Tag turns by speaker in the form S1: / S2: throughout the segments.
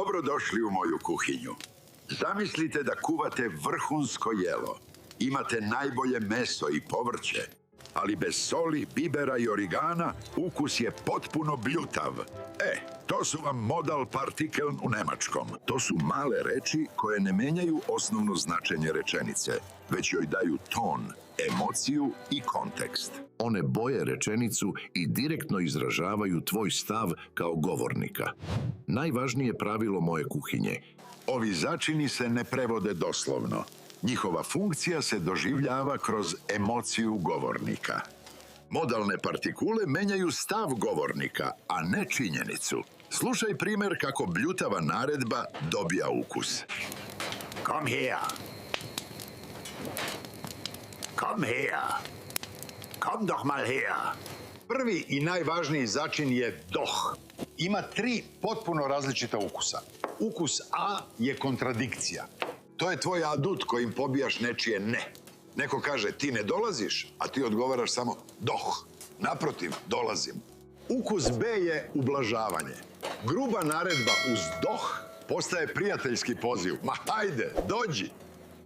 S1: Dobrodošli u moju kuhinju. Zamislite da kuvate vrhunsko jelo. Imate najbolje meso i povrće, ali bez soli, bibera i origana ukus je potpuno bljutav. To su vam modal partikeln u nemačkom. To su male reči koje ne menjaju osnovno značenje rečenice, već joj daju ton, emociju i kontekst. One boje rečenicu i direktno izražavaju tvoj stav kao govornika. Najvažnije pravilo moje kuhinje. Ovi začini se ne prevode doslovno. Njihova funkcija se doživljava kroz emociju govornika. Modalne partikule menjaju stav govornika, a ne činjenicu. Slušaj primjer kako bljutava naredba dobija ukus.
S2: Komm her. Komm her. Komm doch mal her.
S1: Prvi i najvažniji začin je doh. Ima 3 potpuno različita ukusa. Ukus A je kontradikcija. To je tvoj adut kojim pobijaš nečije ne. Neko kaže ti ne dolaziš, a ti odgovaraš samo doh. Naprotiv, dolazim. Ukus B je ublažavanje. Gruba naredba uz doh postaje prijateljski poziv. Ma hajde, dođi.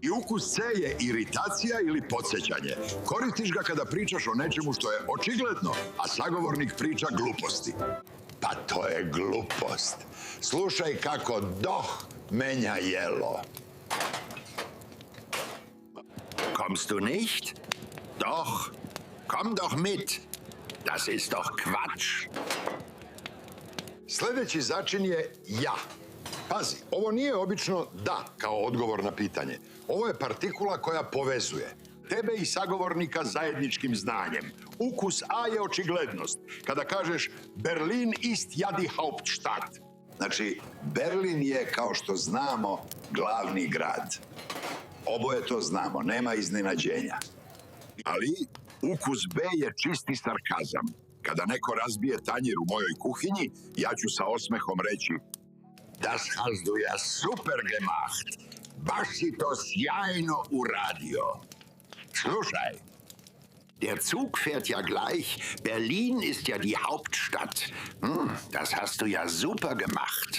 S1: I ukus C je iritacija ili podsjećanje. Koristiš ga kada pričaš o nečemu što je očigledno, a sagovornik priča gluposti. Pa to je glupost. Slušaj kako doh menja jelo.
S2: Kommst du nicht? Doch. Komm doch mit. Das ist doch Quatsch.
S1: Sljedeći začin je ja. Pazi, ovo nije obično da kao odgovor na pitanje. Ovo je partikula koja povezuje tebe i sagovornika zajedničkim znanjem. Ukus A je očiglednost. Kada kažeš Berlin ist ja die Hauptstadt. Znači, Berlin je, kao što znamo, glavni grad. Oboje to znamo, nema iznenađenja. Ali ukus B je čisti sarkazam. Kada neko razbije tanjir u mojoj kuhinji, ja ću sa osmehom reći Das hast du ja super gemacht. Baš si to sjajno uradio. Slušaj.
S2: Der Zug fährt ja gleich. Berlin ist ja die Hauptstadt. Das hast du ja super gemacht.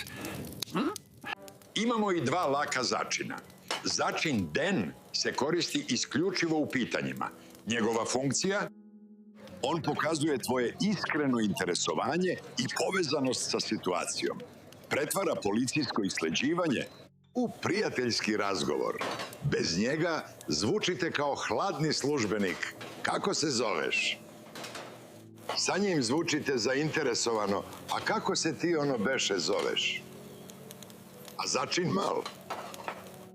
S1: Imamo i 2 laka začina. Začin den se koristi isključivo u pitanjima. Njegova funkcija? On pokazuje tvoje iskreno interesovanje i povezanost sa situacijom. Pretvara policijsko isleđivanje u prijateljski razgovor. Bez njega zvučite kao hladni službenik. Kako se zoveš? Sa njim zvučite zainteresovano. A kako se ti ono beše zoveš? A začin mal?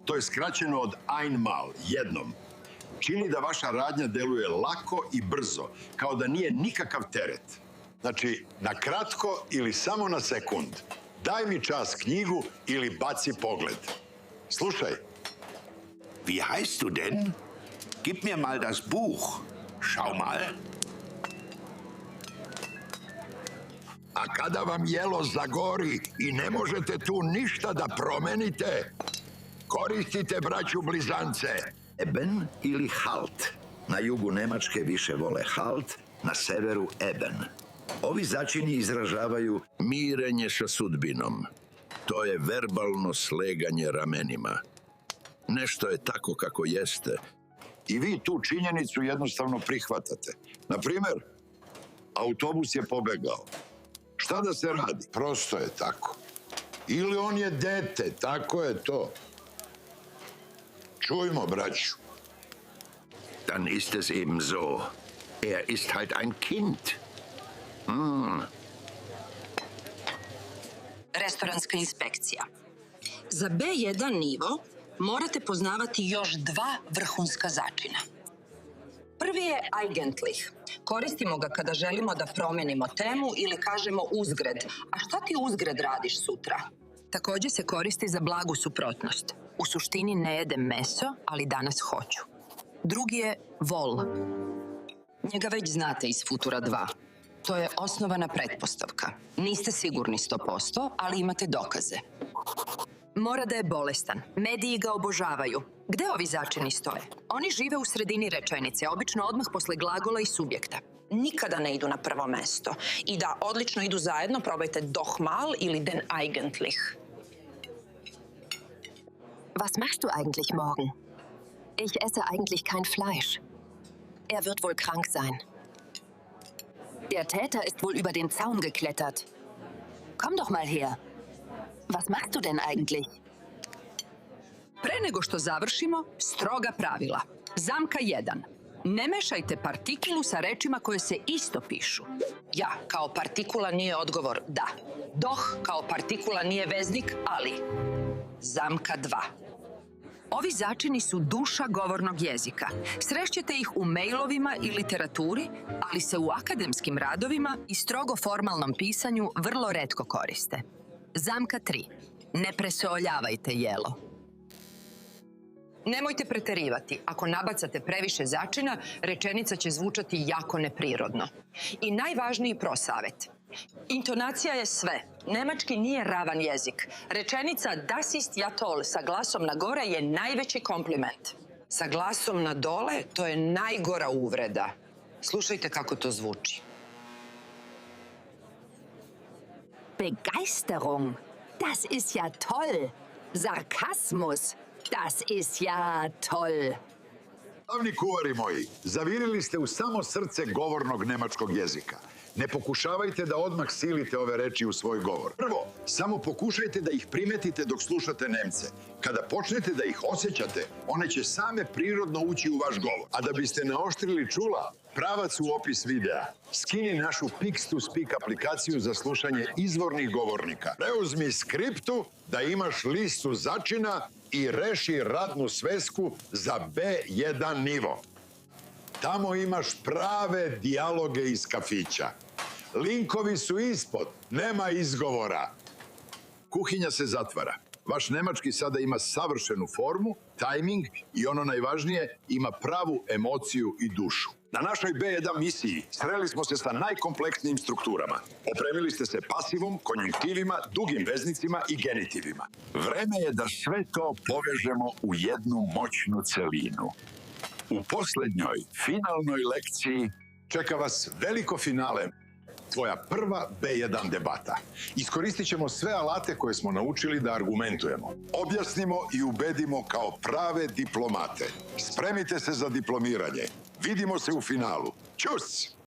S1: To je skraćeno od einmal, jednom. Čini da vaša radnja deluje lako i brzo, kao da nije nikakav teret. Znači, na kratko ili samo na sekund. Daj mi čas knjigu ili baci pogled. Slušaj.
S2: Wie heißt du denn? Gib mir mal das Buch. Schau mal.
S1: A kada vam jelo zagori i ne možete tu ništa da promenite, koristite, braću blizance, eben ili halt. Na jugu Nemačke više vole halt, na severu eben. Ovi začini izražavaju mirenje sa sudbinom. To je verbalno sleganje ramenima. Nešto je tako kako jeste. I vi tu činjenicu jednostavno prihvatate. Na primjer, autobus je pobegao. Šta da se radi? Prosto je tako. Ili on je dete, tako je to. Čujmo, braću.
S2: Dann ist es eben so. Er ist halt ein Kind.
S3: Restoranska inspekcija. Za B1 nivo morate poznavati još 2 vrhunska začina. Prvi je eigentlich. Koristimo ga kada želimo da promenimo temu ili kažemo uzgred. A šta ti uzgred radiš sutra? Također se koristi za blagu suprotnost. U suštini ne jedem meso, ali danas hoću. Drugi je vol. Njega već znate iz Futura 2. To je osnovana pretpostavka. Niste sigurni 100%, ali imate dokaze. Mora da je bolestan. Mediji ga obožavaju. Gde ovi začini stoje? Oni žive u sredini rečenice, obično odmah posle glagola i subjekta. Nikada ne idu na prvo mesto. I da odlično idu zajedno, probajte doch mal ili den eigentlich.
S4: Was machst du eigentlich morgen? Ich esse eigentlich kein Fleisch. Er wird wohl krank sein. Der Täter ist wohl über den Zaun geklettert. Komm doch mal her. Was machst du denn eigentlich?
S3: Pre nego što završimo, stroga pravila. Zamka 1. Ne mešajte partikulu sa rečima koje se isto pišu. Ja kao partikula nije odgovor da. Doh kao partikula nije veznik ali. Zamka 2. Ovi začini su duša govornog jezika. Srešćete ih u mejlovima i literaturi, ali se u akademskim radovima i strogo formalnom pisanju vrlo retko koriste. Zamka 3. Ne presoljavajte jelo. Nemojte preterivati. Ako nabacate previše začina, rečenica će zvučati jako neprirodno. I najvažniji prosavet. Intonacija je sve. Nemački nije ravan jezik. Rečenica das ist ja toll sa glasom na gore je najveći kompliment. Sa glasom na dole to je najgora uvreda. Slušajte kako to zvuči.
S4: Begeisterung. Das ist ja toll. Sarkasmus. Das ist ja toll.
S1: Glavni kuvari moji, zavirili ste u samo srce govornog nemačkog jezika. Ne pokušavajte da odmah silite ove reči u svoj govor. Prvo, samo pokušajte da ih primetite dok slušate Nemce. Kada počnete da ih osjećate, one će same prirodno ući u vaš govor. A da biste naoštrili čula, pravac u opis videa. Skini našu Pix2Speak aplikaciju za slušanje izvornih govornika. Preuzmi skriptu da imaš listu začina i reši radnu svesku za B1 nivo. Tamo imaš prave dijaloge iz kafića. Linkovi su ispod, nema izgovora. Kuhinja se zatvara. Vaš nemački sada ima savršenu formu, tajming i ono najvažnije, ima pravu emociju i dušu. Na našoj B1 misiji sreli smo se sa najkompleksnijim strukturama. Opremili ste se pasivom, konjunktivima, dugim veznicima i genitivima. Vreme je da sve to povežemo u jednu moćnu celinu. U poslednjoj, finalnoj lekciji čeka vas veliko finale. Tvoja prva B1 debata. Iskoristit ćemo sve alate koje smo naučili da argumentujemo. Objasnimo i ubedimo kao prave diplomate. Spremite se za diplomiranje. Vidimo se u finalu. Ćus!